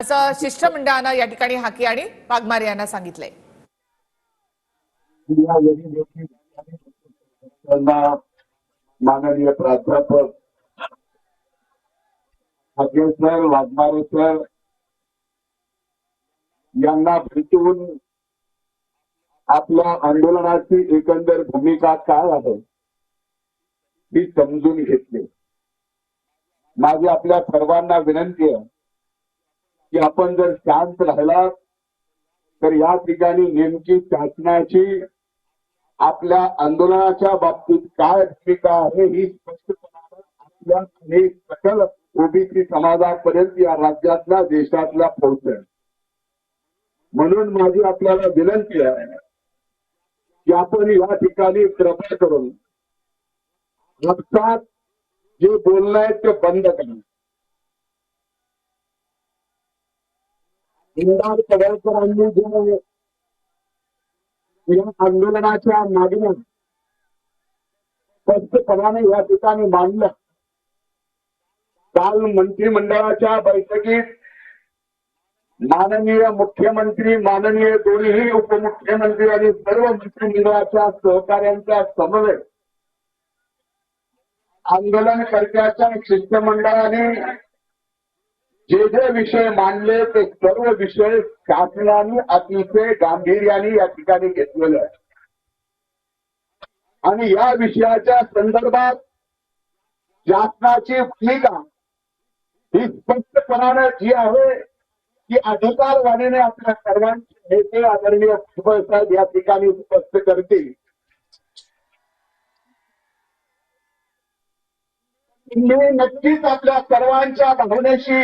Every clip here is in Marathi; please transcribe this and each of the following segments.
असं शिष्टमंडळानं या ठिकाणी हाकी आणि वाघमारे यांना सांगितलंय। माननीय प्राध्यापक हाके सर, वाघमारे सर यांना भेटून आपल्या आंदोलनाची एकंदर भूमिका काय आहे ही समजून घेतली। माझी आपल्या सर्वांना विनंती आहे की आपण जर शांत राहिला तर या ठिकाणी नेमकी शासनाची आपल्या आंदोलनाच्या बाबतीत काय भूमिका आहे ही स्पष्टपणे आपल्या अनेक सकल ओबीसी समाजापर्यंत या राज्यातल्या देशातल्या पोहोचेल। म्हणून माझी आपल्याला विनंती आहे की आपण या ठिकाणी कृपा करून आपसात जे बोलणं आहे ते बंद करा। इंदार पडळकरांनी जे या आंदोलनाच्या मागण्या स्पष्टपणाने या ठिकाणी मांडल्या, काल मंत्रिमंडळाच्या बैठकीत माननीय मुख्यमंत्री, माननीय दोन्ही उपमुख्यमंत्री आणि सर्व मंत्रिमंडळाच्या सहकार्यांचा समन्वय आंदोलनकर्त्याच्या शिष्टमंडळाने जे जे विषय मांडले ते सर्व विषय शासनाने अतिशय गांभीर्याने या ठिकाणी घेतलेले आहे आणि या विषयाच्या संदर्भात शासनाची भूमिका ही स्पष्टपणाने जी आहे ती अधिकारवाणीने आपल्या सर्वांचे नेते आदरणीय भुजबळ साहेब या ठिकाणी स्पष्ट करतील। मी नक्कीच आपल्या सर्वांच्या भावनेशी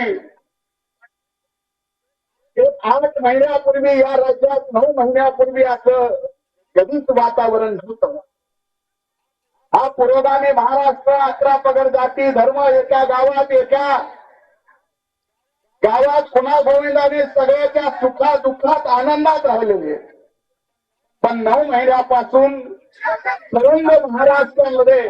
8 महिन्यापूर्वी या राज्यात 9 महिन्यापूर्वी असं कधीच वातावरण नव्हतं। हा पुरोगामी महाराष्ट्र 11 पगड जाती धर्म एका गावात पुन्हा गोविंदाने सगळ्याच्या सुखा दुःखात आनंदात राहिलेले, पण 9 महिन्यापासून सर्व महाराष्ट्रामध्ये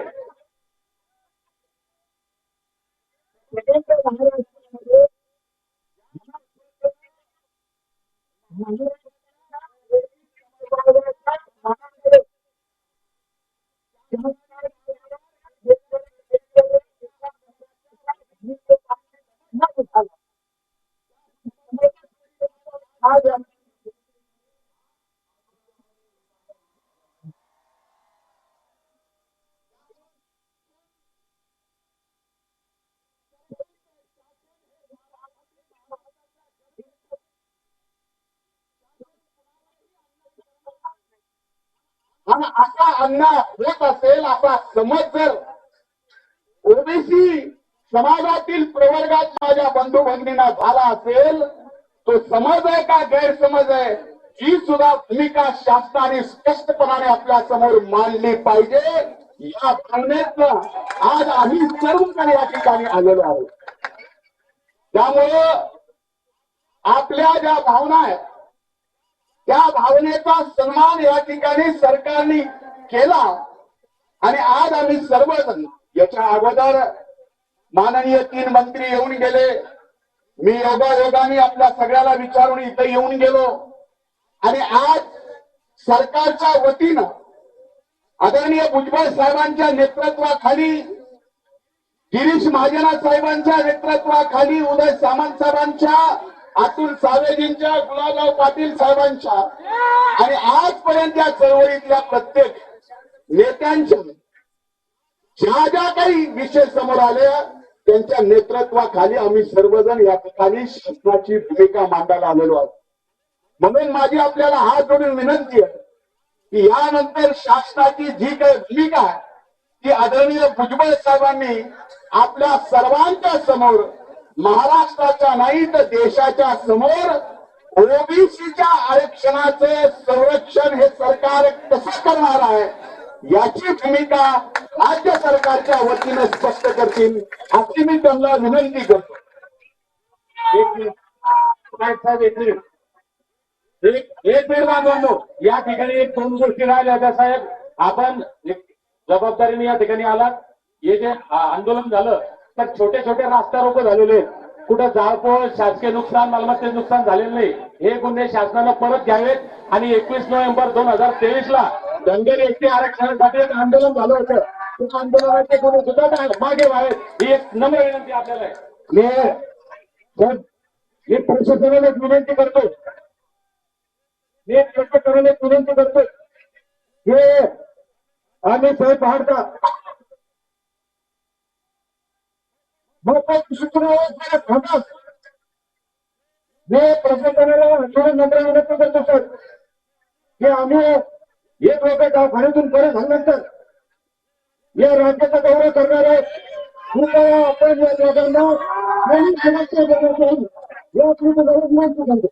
आणि असा अन्याय होत असेल, असा समज जर ओबीसी समाजातील प्रवर्गात माझ्या बंधू भगिनींना झाला असेल, तो समज आहे का गैरसमज आहे ही सुद्धा भूमिका शासनाने स्पष्टपणाने आपल्या समोर मांडली पाहिजे। या भावनेतनं आज आम्ही सर्वजण या ठिकाणी आलेलो आहोत। त्यामुळं आपल्या ज्या भावना आहेत त्या भावनेचा सन्मान या ठिकाणी सरकारने केला आणि आज आम्ही सर्वजण, याच्या अगोदर माननीय 3 मंत्री येऊन गेले, मी योगायोगाने आपल्या सगळ्याला विचारून इथे येऊन गेलो आणि आज सरकारच्या वतीनं आदरणीय भुजबळ साहेबांच्या नेतृत्वाखाली, गिरीश महाजन साहेबांच्या नेतृत्वाखाली, उदय सामंत साहेबांच्या, अतुल सावेजींच्या, गुलाबराव पाटील साहेबांच्या आणि आजपर्यंत या चळवळीतल्या प्रत्येक नेत्यांच्या ज्या काही विषय समोर आले त्यांच्या नेतृत्वाखाली आम्ही सर्वजण या ठिकाणी शासनाची भूमिका मांडायला आलेलो आहोत। म्हणून माझी आपल्याला हात जोडून विनंती आहे की यानंतर शासनाची जी काही भूमिका आहे ती आदरणीय भुजबळ साहेबांनी आपल्या सर्वांच्या समोर, महाराष्ट्राच्या नाही तर देशाच्या समोर ओबीसीच्या आरक्षणाचे संरक्षण हे सरकार कसं करणार आहे याची भूमिका राज्य सरकारच्या वतीनं स्पष्ट करतील अशी मी त्यांना विनंती करतो। एक मिनिट बांधवांनो, या ठिकाणी 2 गोष्टी राहिल्या होत्या साहेब। आपण जबाबदारीने या ठिकाणी आलात। हे जे आंदोलन झालं तर छोटे छोटे रास्ता रोको झालेले, कुठं जाळपोळ शासकीय नुकसान मालमत्तेचे नुकसान झालेलं नाही. हे गुन्हे शासनानं परत घ्यावेत आणि 21 नोव्हेंबर 2023 ला धनगर एसटी आरक्षणासाठी एक आंदोलन झालं होतं. त्या आंदोलनाचे गुन्हे सुद्धा मागे व्हावेत ही एक नम्र विनंती आपल्याला आहे. मी प्रशासनाला एक विनंती करतो. मी प्रशासनाला एक विनंती करतो की आम्ही साहेब पाहता मग थांबा. मी प्रशासनाला थोडं नम्र विनंती करतो सर की आम्ही एक लोक दवाखान्यातून बरे झाल्यानंतर या राज्याचा दौरा करणार आहे. कृपया आपण या लोकांना या आपली गरज माहिती करतो.